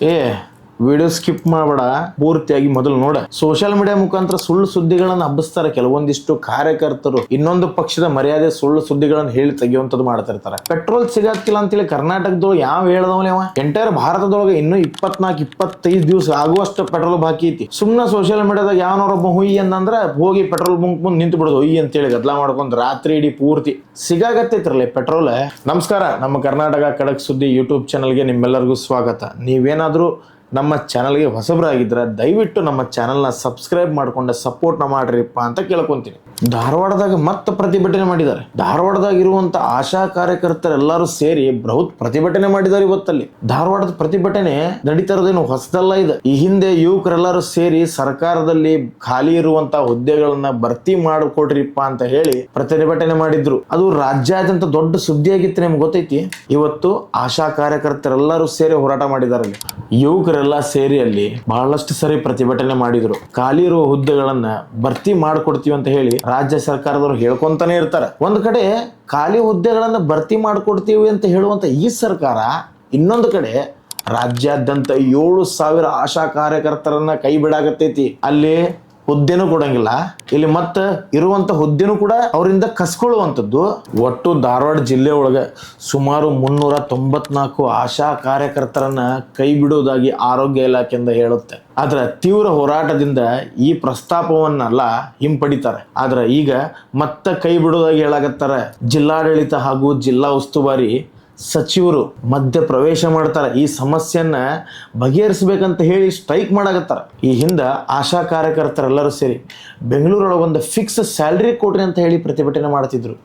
ಏ video skip ಮಾಡಬೇಡ, ಪೂರ್ತಿಯಾಗಿ ಮೊದಲು ನೋಡ. ಸೋಷಿಯಲ್ ಮೀಡಿಯಾ ಮುಖಾಂತರ ಸುಳ್ಳು ಸುದ್ದಿಗಳನ್ನು ಹಬ್ಬಿಸ್ತಾರೆ ಕೆಲವೊಂದಿಷ್ಟು ಕಾರ್ಯಕರ್ತರು. ಇನ್ನೊಂದು ಪಕ್ಷದ ಮರ್ಯಾದೆ ಸುಳ್ಳು ಸುದ್ದಿಗಳನ್ನು ಹೇಳಿ ತೆಗೆಯುವಂತದ್ದು ಮಾಡ್ತಿರ್ತಾರೆ. ಪೆಟ್ರೋಲ್ ಸಿಗತ್ತಿಲ್ಲ ಅಂತೇಳಿ ಕರ್ನಾಟಕದೊಳಗೆ ಯಾವ ಹೇಳ್ದವನೇ ಎಂಟೈರ್ ಭಾರತದೊಳಗೆ ಇನ್ನೂ 24-25 ದಿವಸ ಆಗುವಷ್ಟು ಪೆಟ್ರೋಲ್ ಬಾಕಿ ಐತಿ. ಸುಮ್ಮನೆ ಸೋಷಿಯಲ್ ಮೀಡಿಯಾದಾಗ ಯಾವನೊಬ್ಬ ಹುಯಿ ಅಂದ್ರ ಹೋಗಿ ಪೆಟ್ರೋಲ್ ಬಂಕ್ ಮುಂದೆ ನಿಂತು ಬಿಡೋದು ಹುಯಿ ಅಂತೇಳಿ ಗದ್ಲ ಮಾಡ್ಕೊಂಡು ರಾತ್ರಿ ಇಡೀ ಪೂರ್ತಿ ಸಿಗಾಗತ್ತೈತ್ರಲ್ಲ ಪೆಟ್ರೋಲ್. ನಮಸ್ಕಾರ, ನಮ್ಮ ಕರ್ನಾಟಕ ಖಡಕ್ ಸುದ್ದಿ ಯೂಟ್ಯೂಬ್ ಚಾನಲ್ಗೆ ನಿಮ್ಮೆಲ್ಲರಿಗೂ ಸ್ವಾಗತ. ನೀವೇನಾದ್ರೂ ನಮ್ಮ ಚಾನಲ್ಗೆ ಹೊಸಬರಾಗಿದ್ರೆ ದಯವಿಟ್ಟು ನಮ್ಮ ಚಾನಲ್ನ ಸಬ್ಸ್ಕ್ರೈಬ್ ಮಾಡ್ಕೊಂಡು ಸಪೋರ್ಟ್ನ ಮಾಡ್ರಿಪ್ಪ ಅಂತ ಕೇಳ್ಕೊಂತೀನಿ. ಧಾರವಾಡದಾಗ ಮತ್ತೆ ಪ್ರತಿಭಟನೆ ಮಾಡಿದ್ದಾರೆ. ಧಾರವಾಡದಾಗ ಇರುವಂತ ಆಶಾ ಕಾರ್ಯಕರ್ತರೆಲ್ಲರೂ ಸೇರಿ ಬೃಹತ್ ಪ್ರತಿಭಟನೆ ಮಾಡಿದ್ದಾರೆ. ಇವತ್ತಲ್ಲಿ ಧಾರವಾಡದ ಪ್ರತಿಭಟನೆ ನಡೀತಾ ಇರೋದೇನು ಹೊಸದಲ್ಲ ಇದೆ. ಈ ಹಿಂದೆ ಯುವಕರೆಲ್ಲರೂ ಸೇರಿ ಸರ್ಕಾರದಲ್ಲಿ ಖಾಲಿ ಇರುವಂತ ಹುದ್ದೆಗಳನ್ನ ಭರ್ತಿ ಮಾಡಿಕೊಡ್ರಿಪ್ಪ ಅಂತ ಹೇಳಿ ಪ್ರತಿಭಟನೆ ಮಾಡಿದ್ರು. ಅದು ರಾಜ್ಯಾದ್ಯಂತ ದೊಡ್ಡ ಸುದ್ದಿಯಾಗಿತ್ತು. ನಿಮ್ಗೆ ಗೊತ್ತೈತಿ, ಇವತ್ತು ಆಶಾ ಕಾರ್ಯಕರ್ತರೆಲ್ಲರೂ ಸೇರಿ ಹೋರಾಟ ಮಾಡಿದ್ದಾರೆ. ಯುವಕರೆಲ್ಲ ಸೇರಿ ಅಲ್ಲಿ ಬಹಳಷ್ಟು ಸರಿ ಪ್ರತಿಭಟನೆ ಮಾಡಿದ್ರು. ಖಾಲಿ ಇರುವ ಹುದ್ದೆಗಳನ್ನ ಭರ್ತಿ ಮಾಡ್ಕೊಡ್ತೀವಿ ಅಂತ ಹೇಳಿ ರಾಜ್ಯ ಸರ್ಕಾರದವರು ಹೇಳ್ಕೊಂತಾನೆ ಇರ್ತಾರೆ. ಒಂದ್ ಕಡೆ ಖಾಲಿ ಹುದ್ದೆಗಳನ್ನ ಭರ್ತಿ ಮಾಡ್ಕೊಡ್ತೀವಿ ಅಂತ ಹೇಳುವಂತ ಈ ಸರ್ಕಾರ, ಇನ್ನೊಂದು ಕಡೆ ರಾಜ್ಯಾದ್ಯಂತ 7,000 ಆಶಾ ಕಾರ್ಯಕರ್ತರನ್ನ ಕೈ ಬಿಡಾಗತ್ತೈತಿ. ಅಲ್ಲಿ ಹುದ್ದೆನೂ ಕೊಡಂಗಿಲ್ಲ, ಇಲ್ಲಿ ಮತ್ತ ಇರುವಂತ ಹುದ್ದೆನೂ ಕೂಡ ಅವರಿಂದ ಕಸ್ಕೊಳ್ಳುವಂಥದ್ದು. ಒಟ್ಟು ಧಾರವಾಡ ಜಿಲ್ಲೆ ಒಳಗೆ ಸುಮಾರು 394 ಆಶಾ ಕಾರ್ಯಕರ್ತರನ್ನ ಕೈ ಬಿಡುವುದಾಗಿ ಆರೋಗ್ಯ ಇಲಾಖೆಯಿಂದ ಹೇಳುತ್ತೆ. ಆದ್ರೆ ತೀವ್ರ ಹೋರಾಟದಿಂದ ಈ ಪ್ರಸ್ತಾಪವನ್ನೆಲ್ಲ ಹಿಂಪಡಿತಾರೆ. ಆದ್ರೆ ಈಗ ಮತ್ತೆ ಕೈ ಬಿಡುವುದಾಗಿ ಹೇಳಾಕತ್ತಾರೆ. ಜಿಲ್ಲಾಡಳಿತ ಹಾಗೂ ಜಿಲ್ಲಾ ಉಸ್ತುವಾರಿ ಸಚಿವರು ಮಧ್ಯ ಪ್ರವೇಶ ಮಾಡ್ತಾರೆ. ಈ ಸಮಸ್ಯೆಯನ್ನ ಬಗೆಹರಿಸಬೇಕಂತ ಹೇಳಿ ಸ್ಟ್ರೈಕ್ ಮಾಡಾಕತ್ತಾರ. ಈ ಹಿಂದ ಆಶಾ ಕಾರ್ಯಕರ್ತರೆಲ್ಲರೂ ಸೇರಿ ಬೆಂಗಳೂರೊಳಗೆ ಒಂದು ಫಿಕ್ಸ್ ಸ್ಯಾಲ್ರಿ ಕೊಡ್ರಿ ಅಂತ ಹೇಳಿ ಪ್ರತಿಭಟನೆ ಮಾಡ್ತಿದ್ರು.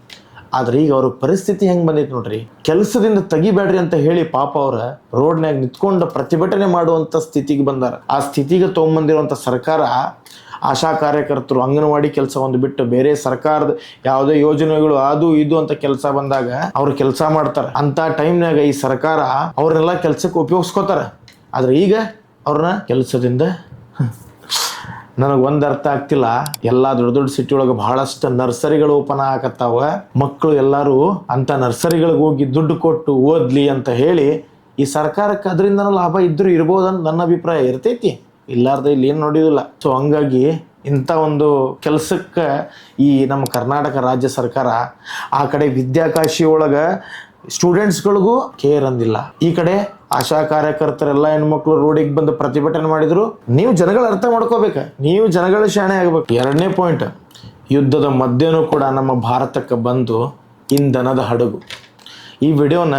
ಆದ್ರೆ ಈಗ ಅವ್ರ ಪರಿಸ್ಥಿತಿ ಹೆಂಗ್ ಬಂದೈತಿ ನೋಡ್ರಿ. ಕೆಲಸದಿಂದ ತೆಗಿಬೇಡ್ರಿ ಅಂತ ಹೇಳಿ ಪಾಪ ಅವ್ರ ರೋಡ್ನ್ಯಾಗ ನಿಂತ್ಕೊಂಡು ಪ್ರತಿಭಟನೆ ಮಾಡುವಂತ ಸ್ಥಿತಿಗೆ ಬಂದಾರ. ಆ ಸ್ಥಿತಿಗೆ ತಗೊಂಬಂದಿರುವಂತ ಸರ್ಕಾರ ಆಶಾ ಕಾರ್ಯಕರ್ತರು ಅಂಗನವಾಡಿ ಕೆಲಸ ಒಂದು ಬಿಟ್ಟು ಬೇರೆ ಸರ್ಕಾರದ ಯಾವುದೇ ಯೋಜನೆಗಳು ಅದು ಇದು ಅಂತ ಕೆಲಸ ಬಂದಾಗ ಅವ್ರು ಕೆಲಸ ಮಾಡ್ತಾರೆ. ಅಂತ ಟೈಮ್ನಾಗ ಈ ಸರ್ಕಾರ ಅವ್ರನ್ನೆಲ್ಲ ಕೆಲಸಕ್ಕೆ ಉಪಯೋಗಿಸ್ಕೋತಾರೆ. ಆದ್ರೆ ಈಗ ಅವ್ರನ್ನ ಕೆಲಸದಿಂದ ನನಗೆ ಒಂದು ಅರ್ಥ ಆಗ್ತಿಲ್ಲ. ಎಲ್ಲ ದೊಡ್ಡ ದೊಡ್ಡ ಸಿಟಿ ಒಳಗೆ ಬಹಳಷ್ಟು ನರ್ಸರಿಗಳು ಓಪನ್ ಆಗತ್ತಾವ. ಮಕ್ಕಳು ಎಲ್ಲರೂ ಅಂತ ನರ್ಸರಿಗಳಿಗೆ ಹೋಗಿ ದುಡ್ಡು ಕೊಟ್ಟು ಓದ್ಲಿ ಅಂತ ಹೇಳಿ ಈ ಸರ್ಕಾರಕ್ಕೆ ಅದರಿಂದ ಲಾಭ ಇದ್ರೂ ಇರ್ಬೋದಂತ ನನ್ನ ಅಭಿಪ್ರಾಯ ಇರ್ತೈತಿ. ಇಲ್ಲಾರ್ದ ಇಲ್ಲಿ ಏನು ನೋಡಿದಿಲ್ಲ. ಸೊ ಹಂಗಾಗಿ ಇಂಥ ಒಂದು ಕೆಲಸಕ್ಕೆ ಈ ನಮ್ಮ ಕರ್ನಾಟಕ ರಾಜ್ಯ ಸರ್ಕಾರ ಆ ಕಡೆ ವಿದ್ಯಾಕಾಶಿ ಒಳಗೆ ಸ್ಟೂಡೆಂಟ್ಸ್ಗಳಿಗೂ ಕೇರ್ ಅಂದಿಲ್ಲ. ಈ ಕಡೆ ಆಶಾ ಕಾರ್ಯಕರ್ತರೆಲ್ಲ ಹೆಣ್ಮಕ್ಳು ರೋಡಿಗೆ ಬಂದು ಪ್ರತಿಭಟನೆ ಮಾಡಿದ್ರು. ನೀವು ಜನಗಳ ಅರ್ಥ ಮಾಡ್ಕೋಬೇಕು, ನೀವು ಜನಗಳ ಶಾಣೆ ಆಗಬೇಕು. ಎರಡನೇ ಪಾಯಿಂಟ್, ಯುದ್ಧದ ಮಧ್ಯನೂ ಕೂಡ ನಮ್ಮ ಭಾರತಕ್ಕೆ ಬಂದು ಇಂಧನದ ಹಡಗು. ಈ ವಿಡಿಯೋನ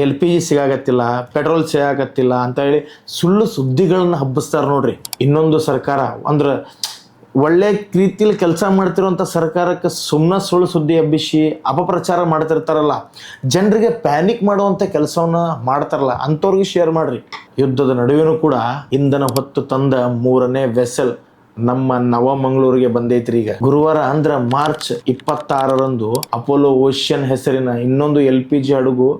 LPG ಸಿಗಾಗತ್ತಿಲ್ಲ, ಪೆಟ್ರೋಲ್ ಸಿಗಾಗತ್ತಿಲ್ಲ ಅಂತ ಹೇಳಿ ಸುಳ್ಳು ಸುದ್ದಿಗಳನ್ನ ಹಬ್ಬಿಸ್ತಾರೆ ನೋಡ್ರಿ. ಇನ್ನೊಂದು ಸರ್ಕಾರ ಅಂದ್ರೆ ಒಳ್ಳೆ ರೀತಿಯಲ್ಲಿ ಕೆಲಸ ಮಾಡ್ತಿರುವಂಥ ಸರ್ಕಾರಕ್ಕೆ ಸುಮ್ಮನೆ ಸುಳ್ಳು ಸುದ್ದಿ ಹಬ್ಬಿಸಿ ಅಪಪ್ರಚಾರ ಮಾಡ್ತಿರ್ತಾರಲ್ಲ, ಜನರಿಗೆ ಪ್ಯಾನಿಕ್ ಮಾಡುವಂಥ ಕೆಲಸವನ್ನ ಮಾಡ್ತಾರಲ್ಲ, ಅಂಥವ್ರಿಗೆ ಶೇರ್ ಮಾಡ್ರಿ. ಯುದ್ಧದ ನಡುವೆನೂ ಕೂಡ ಇಂಧನ ಹೊತ್ತು ತಂದ 3ನೇ ವೆಸಲ್ ನಮ್ಮ ನವಮಂಗಳೂರಿಗೆ ಬಂದೈತ್ರಿ. ಈಗ ಗುರುವಾರ ಅಂದ್ರೆ ಮಾರ್ಚ್ 26ರಂದು ಅಪೋಲೋ ಓಷಿಯನ್ ಹೆಸರಿನ ಇನ್ನೊಂದು LPG ಹಡಗು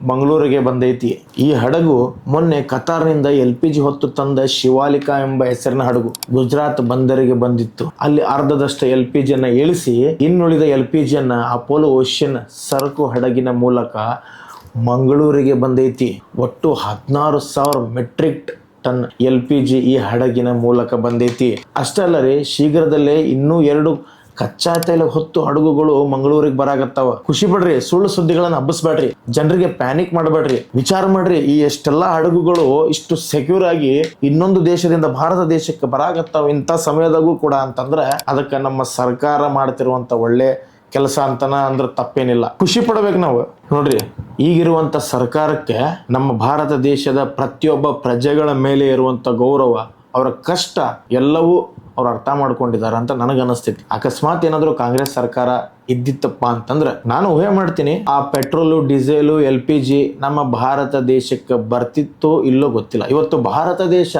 ಮಂಗಳೂರಿಗೆ ಬಂದೈತಿ. ಈ ಹಡಗು ಮೊನ್ನೆ ಕತಾರ್ನಿಂದ LPG ಹೊತ್ತು ತಂದ ಶಿವಾಲಿಕಾ ಎಂಬ ಹೆಸರಿನ ಹಡಗು ಗುಜರಾತ್ ಬಂದರಿಗೆ ಬಂದಿತ್ತು. ಅಲ್ಲಿ ಅರ್ಧದಷ್ಟು LPGಯನ್ನ ಇಳಿಸಿ ಇನ್ನುಳಿದ LPGಯನ್ನ ಅಪೋಲೋ ಓಷಿಯನ್ ಸರಕು ಹಡಗಿನ ಮೂಲಕ ಮಂಗಳೂರಿಗೆ ಬಂದೈತಿ. ಒಟ್ಟು 16,000 ಮೆಟ್ರಿಕ್ ಟನ್ LPG ಈ ಹಡಗಿನ ಮೂಲಕ ಬಂದೈತಿ. ಅಷ್ಟೇ ರೀ, ಶೀಘ್ರದಲ್ಲೇ ಇನ್ನೂ 2 ಕಚ್ಚಾ ತೈಲ ಹೊತ್ತು ಹಡಗುಗಳು ಮಂಗಳೂರಿಗೆ ಬರಾಕತ್ತಾವ. ಖುಷಿ ಪಡ್ರಿ, ಸುಳ್ಳು ಸುದ್ದಿಗಳನ್ನ ಹಬ್ಬಿಸ್ಬೇಡ್ರಿ, ಜನರಿಗೆ ಪ್ಯಾನಿಕ್ ಮಾಡಬೇಡ್ರಿ. ವಿಚಾರ ಮಾಡ್ರಿ, ಈ ಎಷ್ಟೆಲ್ಲಾ ಹಡಗುಗಳು ಇಷ್ಟು ಸೆಕ್ಯೂರ್ ಆಗಿ ಇನ್ನೊಂದು ದೇಶದಿಂದ ಭಾರತ ದೇಶಕ್ಕೆ ಬರಾಕತ್ತಾವ ಇಂಥ ಸಮಯದಾಗೂ ಕೂಡ ಅಂತಂದ್ರೆ ಅದಕ್ಕೆ ನಮ್ಮ ಸರ್ಕಾರ ಮಾಡ್ತಿರುವಂತ ಒಳ್ಳೆ ಕೆಲಸ ಅಂತನ ಅಂದ್ರೆ ತಪ್ಪೇನಿಲ್ಲ. ಖುಷಿ ಪಡ್ಬೇಕು ನಾವು. ನೋಡ್ರಿ, ಈಗಿರುವಂತ ಸರ್ಕಾರಕ್ಕೆ ನಮ್ಮ ಭಾರತ ದೇಶದ ಪ್ರತಿಯೊಬ್ಬ ಪ್ರಜೆಗಳ ಮೇಲೆ ಇರುವಂತ ಗೌರವ, ಅವರ ಕಷ್ಟ ಎಲ್ಲವೂ ಅವ್ರು ಅರ್ಥ ಮಾಡ್ಕೊಂಡಿದ್ದಾರೆ ಅಂತ ನನಗನ್ನಿಸ್ತೈತಿ. ಅಕಸ್ಮಾತ್ ಏನಾದ್ರು ಕಾಂಗ್ರೆಸ್ ಸರ್ಕಾರ ಇದ್ದಿತ್ತಪ್ಪ ಅಂತಂದ್ರೆ ನಾನು ಊಹೆ ಮಾಡ್ತೀನಿ, ಆ ಪೆಟ್ರೋಲು, ಡೀಸೆಲು, LPG ನಮ್ಮ ಭಾರತ ದೇಶಕ್ಕೆ ಬರ್ತಿತ್ತೋ ಇಲ್ಲೋ ಗೊತ್ತಿಲ್ಲ. ಇವತ್ತು ಭಾರತ ದೇಶ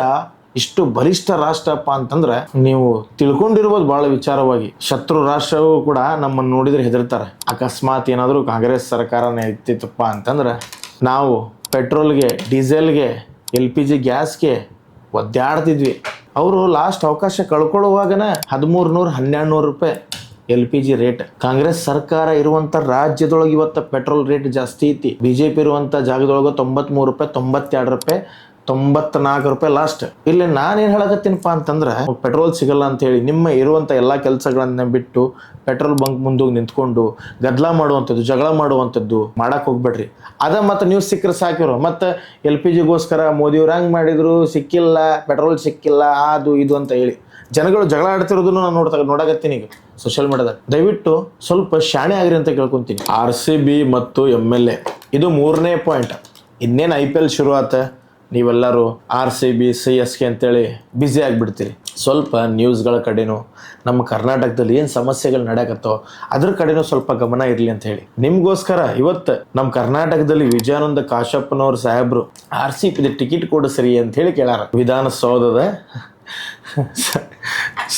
ಇಷ್ಟು ಬಲಿಷ್ಠ ರಾಷ್ಟ್ರಪ್ಪ ಅಂತಂದ್ರೆ ನೀವು ತಿಳ್ಕೊಂಡಿರ್ಬೋದು ಬಹಳ ವಿಚಾರವಾಗಿ. ಶತ್ರು ರಾಷ್ಟ್ರವೂ ಕೂಡ ನಮ್ಮನ್ನು ನೋಡಿದ್ರೆ ಹೆದರ್ತಾರೆ. ಅಕಸ್ಮಾತ್ ಏನಾದರೂ ಕಾಂಗ್ರೆಸ್ ಸರ್ಕಾರನೇ ಇರ್ತಿತ್ತಪ್ಪ ಅಂತಂದ್ರೆ ನಾವು ಪೆಟ್ರೋಲ್ಗೆ, ಡೀಸೆಲ್ಗೆ, LPG ಗ್ಯಾಸ್ಗೆ ಒದ್ದಾಡ್ತಿದ್ವಿ. ಅವರು ಲಾಸ್ಟ್ ಅವಕಾಶ ಕಳ್ಕೊಳ್ಳುವಾಗನ 1,300-1,200 ರೂಪಾಯಿ LPG ರೇಟ್. ಕಾಂಗ್ರೆಸ್ ಸರ್ಕಾರ ಇರುವಂತ ರಾಜ್ಯದೊಳಗೆ ಇವತ್ತು ಪೆಟ್ರೋಲ್ ರೇಟ್ ಜಾಸ್ತಿ ಐತಿ. BJP ಇರುವಂತ ಜಾಗದೊಳಗೆ 93 ರೂಪಾಯಿ, 92 ರೂಪಾಯಿ ₹94 ಲಾಸ್ಟ್. ಇಲ್ಲಿ ನಾನೇನ್ ಹೇಳಕತ್ತೀನಪ್ಪ ಅಂತಂದ್ರ ಪೆಟ್ರೋಲ್ ಸಿಗಲ್ಲ ಅಂತ ಹೇಳಿ ನಿಮ್ಮ ಇರುವಂತ ಎಲ್ಲಾ ಕೆಲಸಗಳನ್ನ ಬಿಟ್ಟು ಪೆಟ್ರೋಲ್ ಬಂಕ್ ಮುಂದೋಗಿ ನಿಂತ್ಕೊಂಡು ಗದ್ಲ ಮಾಡುವಂಥದ್ದು, ಜಗಳ ಮಾಡುವಂಥದ್ದು ಮಾಡಕ್ ಹೋಗ್ಬೇಡ್ರಿ. ಅದ ಮತ್ತೆ ನ್ಯೂಸ್ ಸಿಕ್ಕರೆ ಸಾಕಿರೋ ಮತ್ತೆ LPGಗೋಸ್ಕರ ಮೋದಿಯವ್ರು ಹಂಗ್ ಮಾಡಿದ್ರು, ಸಿಕ್ಕಿಲ್ಲ, ಪೆಟ್ರೋಲ್ ಸಿಕ್ಕಿಲ್ಲ, ಅದು ಇದು ಅಂತ ಹೇಳಿ ಜನಗಳು ಜಗಳ ಆಡ್ತಿರೋದನ್ನು ನಾನು ನೋಡಕತ್ತೀನಿ ಈಗ ಸೋಷಿಯಲ್ ಮೀಡಿಯಾದಾಗ. ದಯವಿಟ್ಟು ಸ್ವಲ್ಪ ಶಾಣೆ ಆಗ್ರಿ ಅಂತ ಕೇಳ್ಕೊಂತೀನಿ. RCB ಮತ್ತು MLA ಇದು 3ನೇ ಪಾಯಿಂಟ್. ಇನ್ನೇನು IPL ಶುರು ಆತ, ನೀವೆಲ್ಲರೂ RCB CSK ಅಂತೇಳಿ ಬ್ಯುಸಿ ಆಗಿಬಿಡ್ತೀರಿ. ಸ್ವಲ್ಪ ನ್ಯೂಸ್ಗಳ ಕಡೆನೂ ನಮ್ಮ ಕರ್ನಾಟಕದಲ್ಲಿ ಏನು ಸಮಸ್ಯೆಗಳು ನಡೆಯಕತ್ತೋ ಅದ್ರ ಕಡೆನೂ ಸ್ವಲ್ಪ ಗಮನ ಇರಲಿ ಅಂತ ಹೇಳಿ ನಿಮ್ಗೋಸ್ಕರ ಇವತ್ತು ನಮ್ಮ ಕರ್ನಾಟಕದಲ್ಲಿ ವಿಜಯಾನಂದ ಕಾಶ್ಯಪ್ಪನವ್ರ ಸಾಹೇಬ್ರು RCB ಟಿಕೆಟ್ ಕೊಡಿಸ್ರಿ ಅಂತ ಹೇಳಿ ಕೇಳಾರ. ವಿಧಾನಸೌಧದ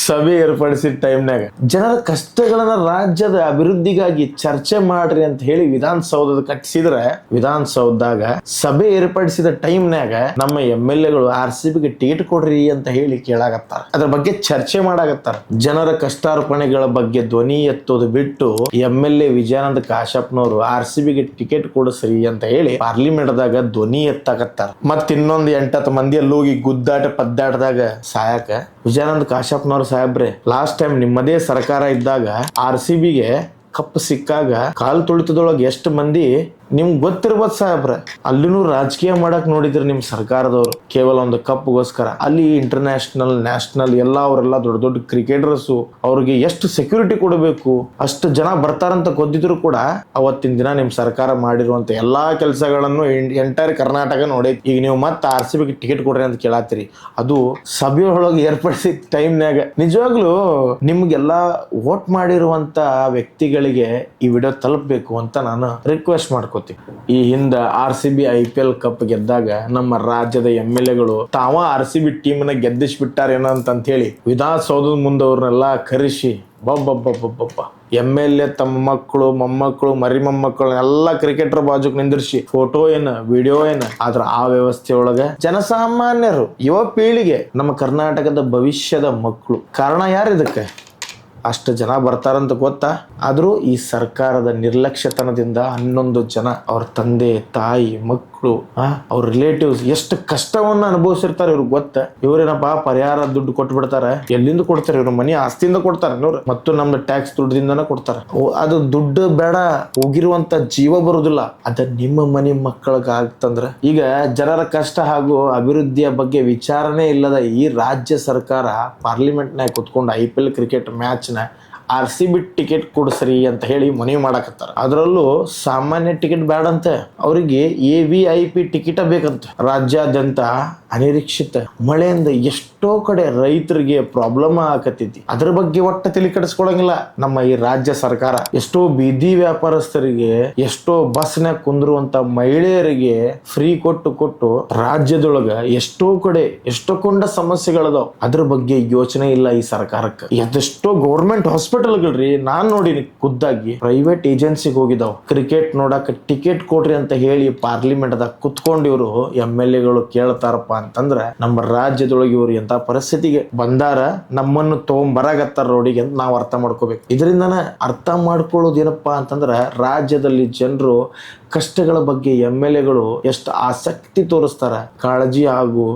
ಸಭೆ ಏರ್ಪಡಿಸಿದ ಟೈಮ್ನಾಗ ಜನರ ಕಷ್ಟಗಳನ್ನ ರಾಜ್ಯದ ಅಭಿವೃದ್ಧಿಗಾಗಿ ಚರ್ಚೆ ಮಾಡ್ರಿ ಅಂತ ಹೇಳಿ ವಿಧಾನಸೌಧದ ಕಟ್ಟಿಸಿದ್ರೆ, ವಿಧಾನಸೌಧದಾಗ ಸಭೆ ಏರ್ಪಡಿಸಿದ ಟೈಮ್ನಾಗ ನಮ್ಮ MLAಗಳು RCBಗೆ ಟಿಕೆಟ್ ಕೊಡ್ರಿ ಅಂತ ಹೇಳಿ ಕೇಳಾಕತ್ತಾರ. ಅದ್ರ ಬಗ್ಗೆ ಚರ್ಚೆ ಮಾಡಾಕತ್ತಾರ. ಜನರ ಕಷ್ಟಾರ್ಪಣೆಗಳ ಬಗ್ಗೆ ಧ್ವನಿ ಎತ್ತೋದು ಬಿಟ್ಟು MLA ವಿಜಯಾನಂದ ಕಾಶ್ಯಪ್ನವರು RCBಗೆ ಟಿಕೆಟ್ ಕೊಡಿಸ್ರಿ ಅಂತ ಹೇಳಿ ಪಾರ್ಲಿಮೆಂಟ್ದಾಗ ಧ್ವನಿ ಎತ್ತಾಕತ್ತಾರ. ಮತ್ ಇನ್ನೊಂದು 8-10 ಮಂದಿ ಅಲ್ಲಿ ಹೋಗಿ ಗುದ್ದಾಟ ಪದ್ದಾಟದಾಗ ಸಾಯಕ ವಿಜಯಾನಂದ ಕಾಶ್ಯಪ್ನವ್ರ ಸಾಹೇಬ್ರೆ, ಲಾಸ್ಟ್ ಟೈಮ್ ನಿಮ್ಮದೇ ಸರ್ಕಾರ ಇದ್ದಾಗ RCBಗೆ ಕಪ್ ಸಿಕ್ಕಾಗ ಕಾಲ್ ತುಳಿತದೊಳಗೆ ಎಷ್ಟು ಮಂದಿ ನಿಮ್ಗೆ ಗೊತ್ತಿರ್ಬೋದು ಸಾಹೇಬ್ರ, ಅಲ್ಲಿನೂ ರಾಜಕೀಯ ಮಾಡಕ್ ನೋಡಿದ್ರಿ ನಿಮ್ ಸರ್ಕಾರದವರು. ಕೇವಲ ಒಂದು ಕಪ್ಗೋಸ್ಕರ ಅಲ್ಲಿ ಇಂಟರ್ನ್ಯಾಷನಲ್, ನ್ಯಾಷನಲ್ ಎಲ್ಲ ಅವರೆಲ್ಲ ದೊಡ್ಡ ದೊಡ್ಡ ಕ್ರಿಕೆಟರ್ಸು, ಅವ್ರಿಗೆ ಎಷ್ಟು ಸೆಕ್ಯೂರಿಟಿ ಕೊಡಬೇಕು ಅಷ್ಟು ಜನ ಬರ್ತಾರಂತ ಗೊತ್ತಿದ್ರು ಕೂಡ ಅವತ್ತಿನ ದಿನ ನಿಮ್ ಸರ್ಕಾರ ಮಾಡಿರುವಂತ ಎಲ್ಲಾ ಕೆಲಸಗಳನ್ನು ಎಂಟೈರ್ ಕರ್ನಾಟಕ ನೋಡಿ. ಈಗ ನೀವು ಮತ್ತೆ RCBಗೆ ಟಿಕೆಟ್ ಕೊಡ್ರಿ ಅಂತ ಕೇಳತ್ತೀರಿ. ಅದು ಸಭೆಯೊಳಗೆ ಏರ್ಪಡಿಸಿದ ಟೈಮ್ನಾಗ ನಿಜವಾಗ್ಲೂ ನಿಮ್ಗೆಲ್ಲಾ ವೋಟ್ ಮಾಡಿರುವಂತ ವ್ಯಕ್ತಿಗಳಿಗೆ ಈ ವಿಡಿಯೋ ತಲುಪಬೇಕು ಅಂತ ನಾನು ರಿಕ್ವೆಸ್ಟ್ ಮಾಡ್ಕೊ. ಈ ಹಿಂದ RCB IPL ಕಪ್ ಗೆದ್ದಾಗ ನಮ್ಮ ರಾಜ್ಯದ MLAಗಳು ತಾವ RCB ಟೀಮ್ನ ಗೆದ್ದಿಸ್ಬಿಟ್ಟಾರೇನೋ ಅಂತ ಹೇಳಿ ವಿಧಾನಸೌಧದ ಮುಂದವ್ರನ್ನೆಲ್ಲ ಕರೆಸಿ ಬಬ್ಬ MLA ತಮ್ಮ ಮಕ್ಕಳು, ಮೊಮ್ಮಕ್ಕಳು, ಮರಿ ಮೊಮ್ಮಕ್ಕಳನ್ನೆಲ್ಲ ಕ್ರಿಕೆಟರ್ ಬಾಜುಕ್ ನಿಂದಿರ್ಸಿ ಫೋಟೋ ಏನ, ವಿಡಿಯೋ ಏನ. ಆದ್ರ ಆ ವ್ಯವಸ್ಥೆಯೊಳಗ ಜನಸಾಮಾನ್ಯರು, ಯುವ ಪೀಳಿಗೆ, ನಮ್ಮ ಕರ್ನಾಟಕದ ಭವಿಷ್ಯದ ಮಕ್ಕಳು ಕಾರಣ ಯಾರು ಇದಕ್ಕೆ? ಅಷ್ಟು ಜನ ಬರ್ತಾರಂತ ಗೊತ್ತಾ? ಆದ್ರೂ ಈ ಸರ್ಕಾರದ ನಿರ್ಲಕ್ಷ್ಯತನದಿಂದ 11 ಜನ ಅವ್ರ ತಂದೆ, ತಾಯಿ, ಮಕ್ಕಳು, ಅವ್ರ ರಿಲೇಟಿವ್ಸ್ ಎಷ್ಟು ಕಷ್ಟವನ್ನ ಅನುಭವಿಸಿರ್ತಾರೆ ಇವ್ರಿಗೆ ಗೊತ್ತ. ಇವ್ರೇನಪ್ಪ ಪರಿಹಾರ ದುಡ್ಡು ಕೊಟ್ಬಿಡ್ತಾರೆ. ಎಲ್ಲಿಂದ ಕೊಡ್ತಾರೆ? ಇವ್ರ ಮನಿ ಆಸ್ತಿಯಿಂದ ಕೊಡ್ತಾರೆ ಇವ್ರು, ಮತ್ತು ನಮ್ದು ಟ್ಯಾಕ್ಸ್ ದುಡ್ಡಿಂದನ ಕೊಡ್ತಾರೆ. ಅದು ದುಡ್ಡು ಬೇಡ, ಹೋಗಿರುವಂತ ಜೀವ ಬರುದಿಲ್ಲ. ಅದ ನಿಮ್ಮ ಮನಿ ಮಕ್ಕಳಿಗೆ ಆಗ್ತಂದ್ರ ಈಗ ಜನರ ಕಷ್ಟ ಹಾಗೂ ಅಭಿವೃದ್ಧಿಯ ಬಗ್ಗೆ ವಿಚಾರಣೆ ಇಲ್ಲದ ಈ ರಾಜ್ಯ ಸರ್ಕಾರ ಪಾರ್ಲಿಮೆಂಟ್ನಾಗ ಕುತ್ಕೊಂಡು IPL cricket match RCB ticket ಕೊಡಿಸ್ರಿ ಅಂತ ಹೇಳಿ ಮನವಿ ಮಾಡಕತ್ತಾರ. ಅದರಲ್ಲೂ ಸಾಮಾನ್ಯ ಟಿಕೆಟ್ ಬೇಡಂತೆ, ಅವರಿಗೆ AVIP ಟಿಕೆಟ್ ಬೇಕಂತ. ರಾಜ್ಯಾದ್ಯಂತ ಅನಿರೀಕ್ಷಿತ ಮಳೆಯಿಂದ ಎಷ್ಟೋ ಕಡೆ ರೈತರಿಗೆ ಪ್ರಾಬ್ಲಮ್ ಆಕತೈತಿ. ಅದ್ರ ಬಗ್ಗೆ ಒಟ್ಟ ತಲೆ ಕೆಡಿಸ್ಕೊಳಂಗಿಲ್ಲ ನಮ್ಮ ಈ ರಾಜ್ಯ ಸರ್ಕಾರ. ಎಷ್ಟೋ ಬೀದಿ ವ್ಯಾಪಾರಸ್ಥರಿಗೆ, ಎಷ್ಟೋ ಬಸ್ನಾಗ ಕುಂದ್ರುವಂತ ಮಹಿಳೆಯರಿಗೆ ಫ್ರೀ ಕೊಟ್ಟು ರಾಜ್ಯದೊಳಗ ಎಷ್ಟೋ ಕಡೆ ಎಷ್ಟೊಂಡ ಸಮಸ್ಯೆಗಳದಾವ್. ಅದ್ರ ಬಗ್ಗೆ ಯೋಚನೆ ಇಲ್ಲ ಈ ಸರ್ಕಾರಕ್ಕೆ. ಎಷ್ಟೋ ಗೌರ್ಮೆಂಟ್ ಹಾಸ್ಪಿಟಲ್ಗಳ್ರಿ ನಾನ್ ನೋಡಿನಿ, ಖುದ್ದಾಗಿ ಪ್ರೈವೇಟ್ ಏಜೆನ್ಸಿಗೆ ಹೋಗಿದಾವ್. ಕ್ರಿಕೆಟ್ ನೋಡಕ್ ಟಿಕೆಟ್ ಕೊಡ್ರಿ ಅಂತ ಹೇಳಿ ಪಾರ್ಲಿಮೆಂಟ್ದಾಗ ಕುತ್ಕೊಂಡು ಇವರು MLAಗಳು ಕೇಳ್ತಾರಪ್ಪ ಅಂತಂದ್ರ ನಮ್ಮ ರಾಜ್ಯದೊಳಗೆ ಇವ್ರು ಎಂತ ಪರಿಸ್ಥಿತಿಗೆ ಬಂದಾರ, ನಮ್ಮನ್ನು ತಗೊಂಬರಾಗತ್ತಾರ ರೋಡಿಗೆ ಅಂತ ನಾವು ಅರ್ಥ ಮಾಡ್ಕೋಬೇಕು. ಇದರಿಂದನ ಅರ್ಥ ಮಾಡ್ಕೊಳ್ಳೋದು ಏನಪ್ಪಾ ಅಂತಂದ್ರ ರಾಜ್ಯದಲ್ಲಿ ಜನರು ಕಷ್ಟಗಳ ಬಗ್ಗೆ MLAಗಳು ಎಷ್ಟು ಆಸಕ್ತಿ ತೋರಿಸ್ತಾರ, ಕಾಳಜಿ ಹಾಗೂ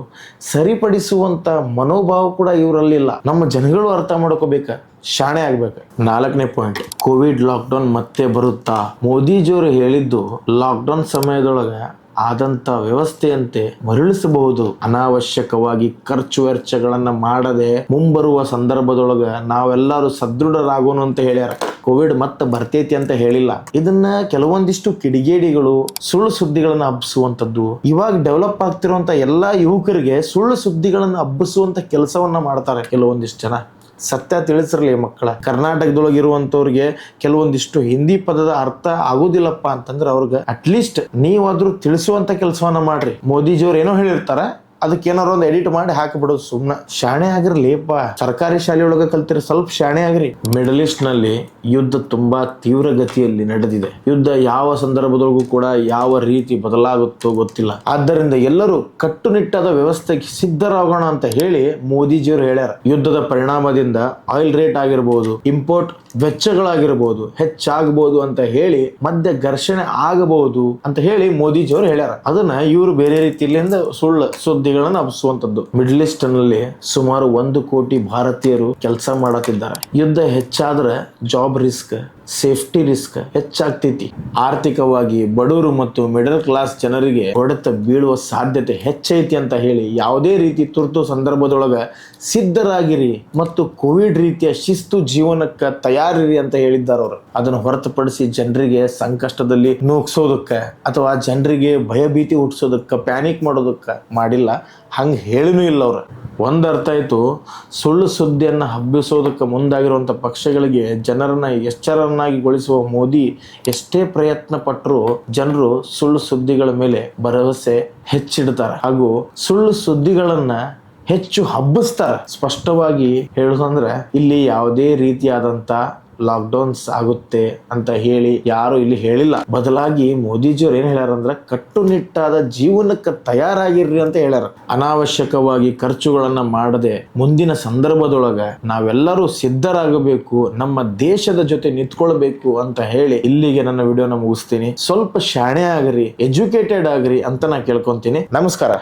ಸರಿಪಡಿಸುವಂತ ಮನೋಭಾವ ಕೂಡ ಇವರಲ್ಲಿಲ್ಲ. ನಮ್ಮ ಜನಗಳು ಅರ್ಥ ಮಾಡ್ಕೋಬೇಕ, ಶಾಣೆ ಆಗ್ಬೇಕು. 4ನೇ ಪಾಯಿಂಟ್, ಕೋವಿಡ್ ಲಾಕ್ಡೌನ್ ಮತ್ತೆ ಬರುತ್ತಾ? ಮೋದಿಜಿಯವರು ಹೇಳಿದ್ದು ಲಾಕ್ಡೌನ್ ಸಮಯದೊಳಗ ಆದಂತ ವ್ಯವಸ್ಥೆಯಂತೆ ಮರಳಿಸಬಹುದು. ಅನಾವಶ್ಯಕವಾಗಿ ಖರ್ಚು ವೆಚ್ಚಗಳನ್ನ ಮಾಡದೆ ಮುಂಬರುವ ಸಂದರ್ಭದೊಳಗ ನಾವೆಲ್ಲರೂ ಸದೃಢರಾಗೋಣ ಅಂತ ಹೇಳ್ಯಾರ. ಕೋವಿಡ್ ಮತ್ತೆ ಬರ್ತೈತಿ ಅಂತ ಹೇಳಿಲ್ಲ. ಇದನ್ನ ಕೆಲವೊಂದಿಷ್ಟು ಕಿಡಿಗೇಡಿಗಳು ಸುಳ್ಳು ಸುದ್ದಿಗಳನ್ನ ಹಬ್ಬಿಸುವಂತದ್ದು, ಇವಾಗ ಡೆವಲಪ್ ಆಗ್ತಿರುವಂತ ಎಲ್ಲಾ ಯುವಕರಿಗೆ ಸುಳ್ಳು ಸುದ್ದಿಗಳನ್ನ ಹಬ್ಬಿಸುವಂತ ಕೆಲಸವನ್ನ ಮಾಡ್ತಾರೆ ಕೆಲವೊಂದಿಷ್ಟು ಜನ. ಸತ್ಯ ತಿಳಿಸಿರ್ಲಿ ಮಕ್ಕಳ. ಕರ್ನಾಟಕದೊಳಗಿರುವಂತವ್ರಿಗೆ ಕೆಲವೊಂದಿಷ್ಟು ಹಿಂದಿ ಪದದ ಅರ್ಥ ಆಗುದಿಲ್ಲಪ್ಪ ಅಂತಂದ್ರೆ ಅವ್ರಿಗೆ ಅಟ್ಲೀಸ್ಟ್ ನೀವಾದ್ರೂ ತಿಳಿಸುವಂತ ಕೆಲಸವನ್ನ ಮಾಡ್ರಿ. ಮೋದಿಜಿಯವ್ರು ಏನೋ ಹೇಳಿರ್ತಾರ, ಅದಕ್ಕೆ ಏನಾರ ಒಂದು ಎಡಿಟ್ ಮಾಡಿ ಹಾಕಿಬಿಡೋದು ಸುಮ್ನೆ. ಶಾಣೆ ಆಗಿರ್ಲಿಪ್ಪ, ಸರ್ಕಾರಿ ಶಾಲೆಯೊಳಗೆ ಕಲ್ತಿರಿ, ಸ್ವಲ್ಪ ಶಾಣೆ ಆಗ್ರಿ. ಮಿಡಲ್ ಈಸ್ಟ್ ನಲ್ಲಿ ಯುದ್ಧ ತುಂಬಾ ತೀವ್ರ ಗತಿಯಲ್ಲಿ ನಡೆದಿದೆ. ಯುದ್ಧ ಯಾವ ಸಂದರ್ಭದೊಳಗೂ ಕೂಡ ಯಾವ ರೀತಿ ಬದಲಾಗುತ್ತೋ ಗೊತ್ತಿಲ್ಲ. ಆದ್ದರಿಂದ ಎಲ್ಲರೂ ಕಟ್ಟುನಿಟ್ಟಾದ ವ್ಯವಸ್ಥೆಗೆ ಸಿದ್ಧರಾಗೋಣ ಅಂತ ಹೇಳಿ ಮೋದಿಜಿಯವರು ಹೇಳ್ಯಾರ. ಯುದ್ಧದ ಪರಿಣಾಮದಿಂದ ಆಯಿಲ್ ರೇಟ್ ಆಗಿರ್ಬೋದು, ಇಂಪೋರ್ಟ್ ವೆಚ್ಚಗಳಾಗಿರ್ಬೋದು ಹೆಚ್ಚಾಗಬಹುದು ಅಂತ ಹೇಳಿ, ಮಧ್ಯ ಘರ್ಷಣೆ ಆಗಬಹುದು ಅಂತ ಹೇಳಿ ಮೋದಿಜಿಯವರು ಹೇಳ್ಯಾರ. ಅದನ್ನ ಇವರು ಬೇರೆ ರೀತಿಯಿಂದ ಸುಳ್ಳು ಸುದ್ದಿಗಳನ್ನ ಹಬ್ಬಿಸುವಂತದ್ದು. ಮಿಡ್ಲ್ ಈಸ್ಟ್ ನಲ್ಲಿ ಸುಮಾರು 1 ಕೋಟಿ ಭಾರತೀಯರು ಕೆಲಸ ಮಾಡತ್ತಿದ್ದಾರೆ. ಯುದ್ಧ ಹೆಚ್ಚಾದ್ರೆ ಜಾಬ್ ರಿಸ್ಕ್, ಸೇಫ್ಟಿ ರಿಸ್ಕ್ ಹೆಚ್ಚಾಗ್ತೈತಿ. ಆರ್ಥಿಕವಾಗಿ ಬಡವರು ಮತ್ತು ಮಿಡಲ್ ಕ್ಲಾಸ್ ಜನರಿಗೆ ಹೊಡೆತ ಬೀಳುವ ಸಾಧ್ಯತೆ ಹೆಚ್ಚೈತಿ ಅಂತ ಹೇಳಿ ಯಾವುದೇ ರೀತಿ ತುರ್ತು ಸಂದರ್ಭದೊಳಗ ಸಿದ್ಧರಾಗಿರಿ ಮತ್ತು ಕೋವಿಡ್ ರೀತಿಯ ಶಿಸ್ತು ಜೀವನಕ್ಕೆ ತಯಾರಿರಿ ಅಂತ ಹೇಳಿದ್ದಾರೆ ಅವರು. ಅದನ್ನು ಹೊರತುಪಡಿಸಿ ಜನರಿಗೆ ಸಂಕಷ್ಟದಲ್ಲಿ ನೂಗ್ಸೋದಕ್ಕ ಅಥವಾ ಜನರಿಗೆ ಭಯಭೀತಿ ಹುಟ್ಟಿಸೋದಕ್ಕ, ಪ್ಯಾನಿಕ್ ಮಾಡೋದಕ್ಕ ಮಾಡಿಲ್ಲ. ಹಂಗ ಹೇಳಿನೂ ಇಲ್ಲ ಅವ್ರು. ಒಂದ್ ಅರ್ಥ ಆಯ್ತು, ಸುಳ್ಳು ಸುದ್ದಿಯನ್ನ ಹಬ್ಬಿಸೋದಕ್ಕೆ ಮುಂದಾಗಿರುವಂತ ಪಕ್ಷಗಳಿಗೆ ಜನರನ್ನ ಎಚ್ಚರನ್ನಾಗಿಗೊಳಿಸುವ ಮೋದಿ ಎಷ್ಟೇ ಪ್ರಯತ್ನ ಪಟ್ಟರು ಜನರು ಸುಳ್ಳು ಸುದ್ದಿಗಳ ಮೇಲೆ ಭರವಸೆ ಹೆಚ್ಚಿಡ್ತಾರೆ ಹಾಗೂ ಸುಳ್ಳು ಸುದ್ದಿಗಳನ್ನ ಹೆಚ್ಚು ಹಬ್ಬಿಸ್ತಾರೆ. ಸ್ಪಷ್ಟವಾಗಿ ಹೇಳುದಂದ್ರೆ ಇಲ್ಲಿ ಯಾವುದೇ ರೀತಿಯಾದಂತ ಲಾಕ್ಡೌನ್ಸ್ ಆಗುತ್ತೆ ಅಂತ ಹೇಳಿ ಯಾರು ಇಲ್ಲಿ ಹೇಳಿಲ್ಲ. ಬದಲಾಗಿ ಮೋದಿಜಿಯವ್ರು ಏನ್ ಹೇಳ್ಯಾರಂದ್ರೆ ಕಟ್ಟುನಿಟ್ಟಾದ ಜೀವನಕ್ಕೆ ತಯಾರಾಗಿರ್ರಿ ಅಂತ ಹೇಳ್ಯಾರ. ಅನಾವಶ್ಯಕವಾಗಿ ಖರ್ಚುಗಳನ್ನ ಮಾಡದೆ ಮುಂದಿನ ಸಂದರ್ಭದೊಳಗ ನಾವೆಲ್ಲರೂ ಸಿದ್ಧರಾಗಬೇಕು, ನಮ್ಮ ದೇಶದ ಜೊತೆ ನಿಂತ್ಕೊಳ್ಬೇಕು ಅಂತ ಹೇಳಿ ಇಲ್ಲಿಗೆ ನನ್ನ ವಿಡಿಯೋನ ಮುಗಿಸ್ತೀನಿ. ಸ್ವಲ್ಪ ಶಾಣೆ ಆಗ್ರಿ, ಎಜುಕೇಟೆಡ್ ಆಗ್ರಿ ಅಂತ ನಾ ಕೇಳ್ಕೊಂತೀನಿ. ನಮಸ್ಕಾರ.